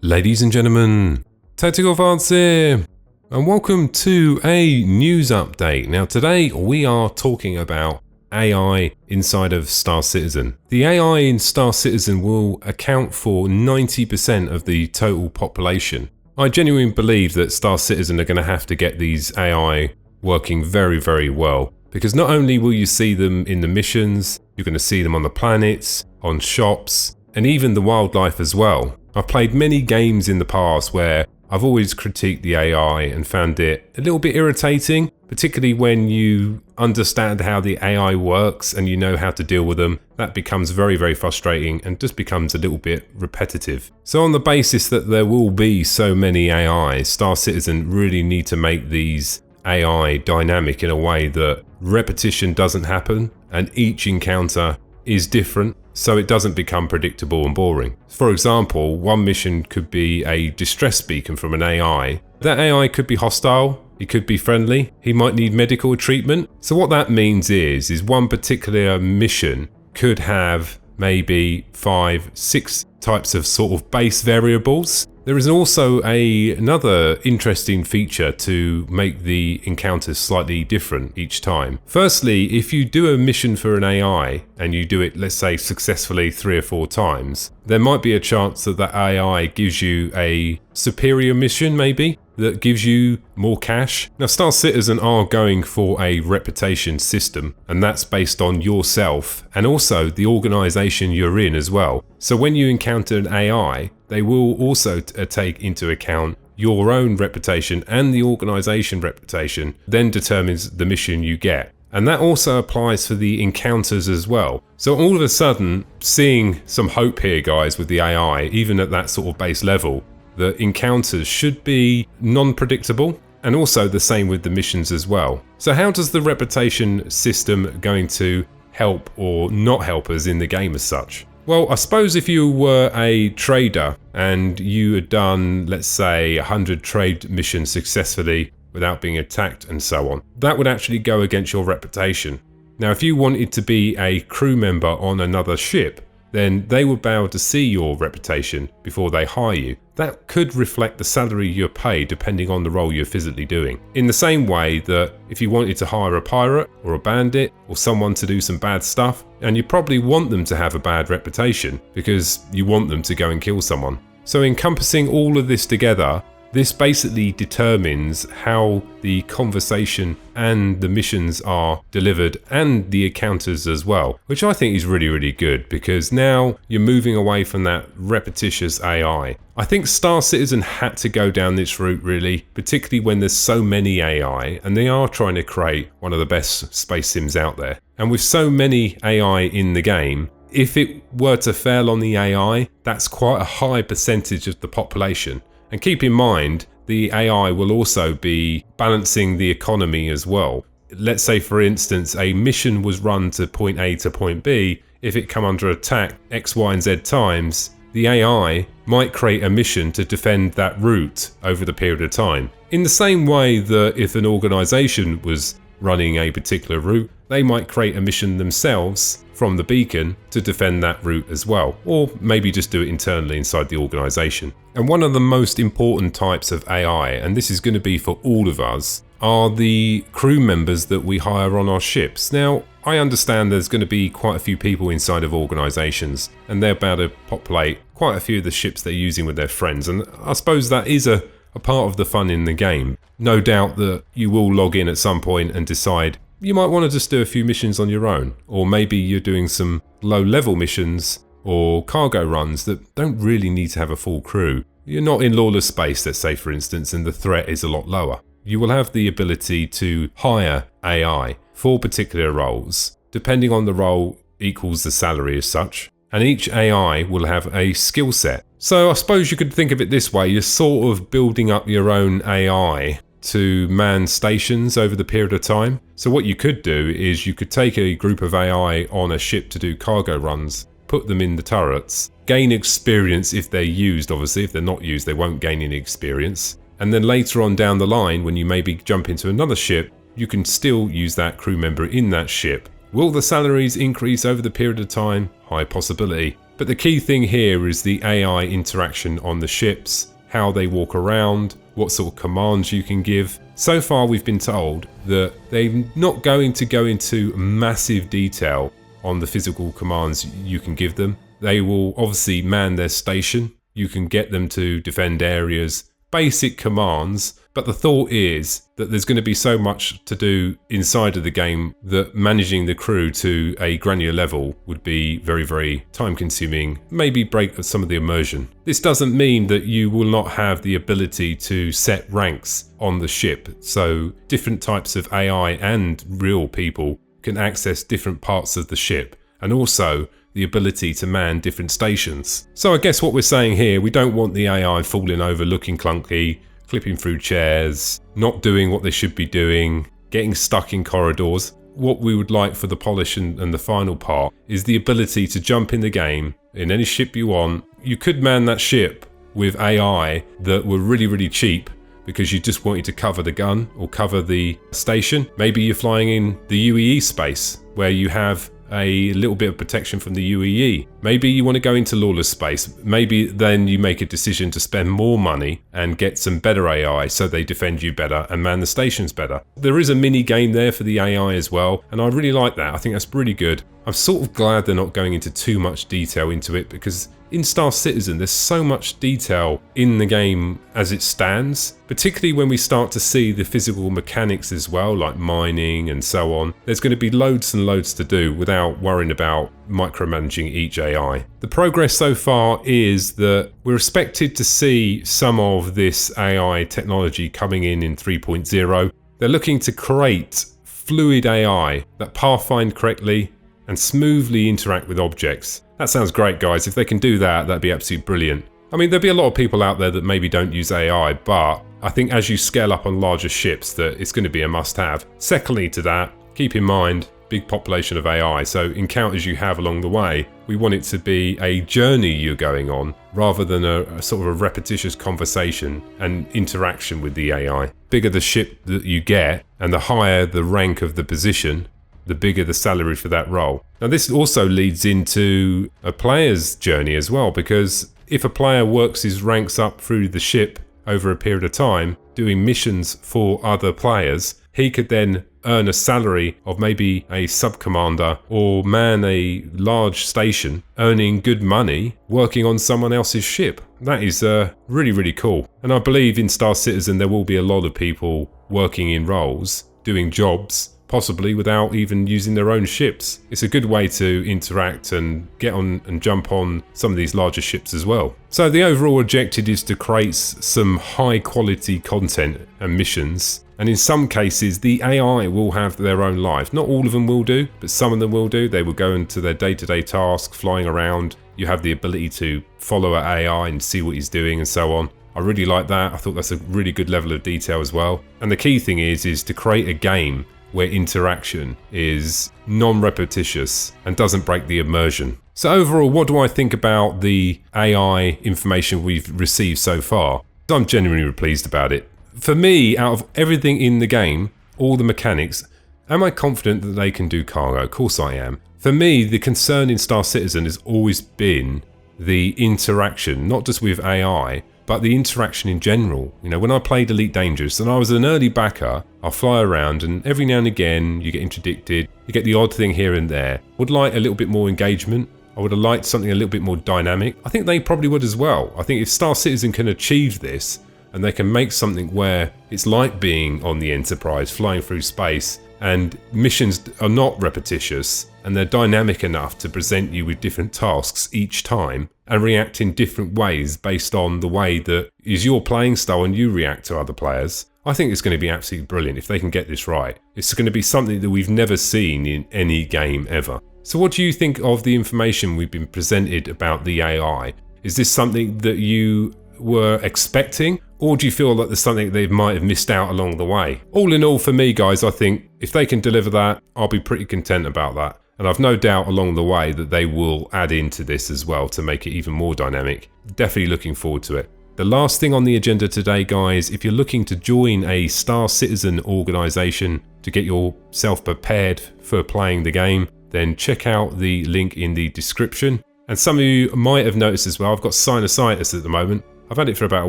Ladies and gentlemen, Tactical Farts here, and welcome to a news update. Now today we are talking about AI inside of Star Citizen. The AI in Star Citizen will account for 90% of the total population. I genuinely believe that Star Citizen are going to have to get these AI working very, very well, because not only will you see them in the missions, you're going to see them on the planets, on shops, and even the wildlife as well. I've played many games in the past where I've always critiqued the AI and found it a little bit irritating, particularly when you understand how the AI works and you know how to deal with them. That becomes very, very frustrating and just becomes a little bit repetitive. So on the basis that there will be so many AIs, Star Citizen really need to make these AI dynamic in a way that repetition doesn't happen and each encounter is different, so it doesn't become predictable and boring. For example, one mission could be a distress beacon from an AI. That AI could be hostile, he could be friendly, he might need medical treatment. So what that means is one particular mission could have maybe 5, 6 types of sort of base variables. There is also another interesting feature to make the encounters slightly different each time. Firstly, if you do a mission for an AI and you do it, let's say, successfully 3 or 4 times, there might be a chance that that AI gives you a superior mission maybe, that gives you more cash. Now Star Citizen are going for a reputation system, and that's based on yourself and also the organization you're in as well. So when you encounter an AI, they will also take into account your own reputation and the organization reputation, then determines the mission you get. And that also applies for the encounters as well. So all of a sudden, seeing some hope here, guys, with the AI, even at that sort of base level, the encounters should be non-predictable, and also the same with the missions as well. So how does the reputation system going to help or not help us in the game as such? Well, I suppose if you were a trader and you had done, let's say, 100 trade missions successfully without being attacked and so on, that would actually go against your reputation. Now, if you wanted to be a crew member on another ship, then they would be able to see your reputation before they hire you. That could reflect the salary you're paid depending on the role you're physically doing. In the same way that if you wanted to hire a pirate or a bandit or someone to do some bad stuff, and you probably want them to have a bad reputation because you want them to go and kill someone. So encompassing all of this together, this basically determines how the conversation and the missions are delivered and the encounters as well, which I think is really, really good because now you're moving away from that repetitious AI. I think Star Citizen had to go down this route really, particularly when there's so many AI and they are trying to create one of the best space sims out there. And with so many AI in the game, if it were to fail on the AI, that's quite a high percentage of the population. And keep in mind, the AI will also be balancing the economy as well. Let's say, for instance, a mission was run to point A to point B. If it come under attack X, Y, and Z times, the AI might create a mission to defend that route over the period of time. In the same way that if an organization was running a particular route, they might create a mission themselves from the beacon to defend that route as well, or maybe just do it internally inside the organization. And one of the most important types of AI, and this is going to be for all of us, are the crew members that we hire on our ships. Now, I understand there's going to be quite a few people inside of organizations, and they're about to populate quite a few of the ships they're using with their friends, and I suppose that is a part of the fun in the game. No doubt that you will log in at some point and decide you might want to just do a few missions on your own, or maybe you're doing some low-level missions or cargo runs that don't really need to have a full crew. You're not in lawless space, let's say, for instance, and the threat is a lot lower. You will have the ability to hire AI for particular roles. Depending on the role equals the salary as such, and each AI will have a skill set. So I suppose you could think of it this way, you're sort of building up your own AI to man stations over the period of time. So what you could do is you could take a group of AI on a ship to do cargo runs, put them in the turrets, gain experience if they're used. Obviously, if they're not used, they won't gain any experience. And then later on down the line, when you maybe jump into another ship, you can still use that crew member in that ship. Will the salaries increase over the period of time? High possibility. But the key thing here is the AI interaction on the ships, how they walk around, what sort of commands you can give. So far we've been told that they're not going to go into massive detail on the physical commands you can give them. They will obviously man their station. You can get them to defend areas, basic commands, but the thought is that there's going to be so much to do inside of the game that managing the crew to a granular level would be very, very time consuming, maybe break some of the immersion. This doesn't mean that you will not have the ability to set ranks on the ship, so different types of AI and real people can access different parts of the ship, and also the ability to man different stations. So I guess what we're saying here, we don't want the AI falling over, looking clunky, clipping through chairs, not doing what they should be doing, getting stuck in corridors. What we would like for the polish and the final part is the ability to jump in the game in any ship you want. You could man that ship with AI that were really, really cheap because you just wanted to cover the gun or cover the station. Maybe you're flying in the UEE space where you have a little bit of protection from the UEE. Maybe you want to go into lawless space. Maybe then you make a decision to spend more money and get some better AI so they defend you better and man the stations better. There is a mini game there for the AI as well, and I really like that. I think that's really good. I'm sort of glad they're not going into too much detail into it, because in Star Citizen there's so much detail in the game as it stands, particularly when we start to see the physical mechanics as well, like mining and so on. There's going to be loads and loads to do without worrying about micromanaging each AI. The progress so far is that we're expected to see some of this AI technology coming in 3.0. They're looking to create fluid AI that pathfind correctly and smoothly interact with objects. That sounds great, guys. If they can do that, that'd be absolutely brilliant. I mean, there'll be a lot of people out there that maybe don't use AI, but I think as you scale up on larger ships, that it's going to be a must-have. Secondly to that, keep in mind, big population of AI, so encounters you have along the way, we want it to be a journey you're going on rather than a sort of a repetitious conversation and interaction with the AI. Bigger the ship that you get and the higher the rank of the position, the bigger the salary for that role. Now this also leads into a player's journey as well, because if a player works his ranks up through the ship over a period of time, doing missions for other players, he could then earn a salary of maybe a sub-commander or man a large station, earning good money working on someone else's ship. That is really, really cool. And I believe in Star Citizen there will be a lot of people working in roles, doing jobs, possibly without even using their own ships. It's a good way to interact and get on and jump on some of these larger ships as well. So the overall objective is to create some high quality content and missions. And in some cases, the AI will have their own life. Not all of them will do, but some of them will do. They will go into their day-to-day tasks, flying around. You have the ability to follow an AI and see what he's doing and so on. I really like that. I thought that's a really good level of detail as well. And the key thing is to create a game where interaction is non-repetitious and doesn't break the immersion. So overall, what do I think about the AI information we've received so far? I'm genuinely pleased about it. For me, out of everything in the game, all the mechanics, am I confident that they can do cargo? Of course I am. For me, the concern in Star Citizen has always been the interaction, not just with AI, but the interaction in general. You know, when I played Elite Dangerous and I was an early backer, I'll fly around and every now and again you get interdicted, you get the odd thing here and there. Would like a little bit more engagement. I would have liked something a little bit more dynamic. I think they probably would as well. I think if Star Citizen can achieve this and they can make something where it's like being on the Enterprise, flying through space, and missions are not repetitious and they're dynamic enough to present you with different tasks each time and react in different ways based on the way that is your playing style and you react to other players. I think it's going to be absolutely brilliant if they can get this right. It's going to be something that we've never seen in any game ever. So what do you think of the information we've been presented about the AI? Is this something that you were expecting, or do you feel like there's something they might have missed out along the way? All in all, for me, guys, I think if they can deliver that, I'll be pretty content about that. And I've no doubt along the way that they will add into this as well to make it even more dynamic. Definitely looking forward to it. The last thing on the agenda today, guys, if you're looking to join a Star Citizen organisation to get yourself prepared for playing the game, then check out the link in the description. And some of you might have noticed as well, I've got sinusitis at the moment. I've had it for about a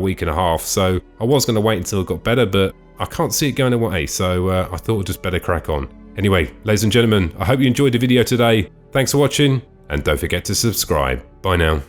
week and a half, so I was going to wait until it got better, but I can't see it going away, so I thought I'd just better crack on. Anyway, ladies and gentlemen, I hope you enjoyed the video today. Thanks for watching, and don't forget to subscribe. Bye now.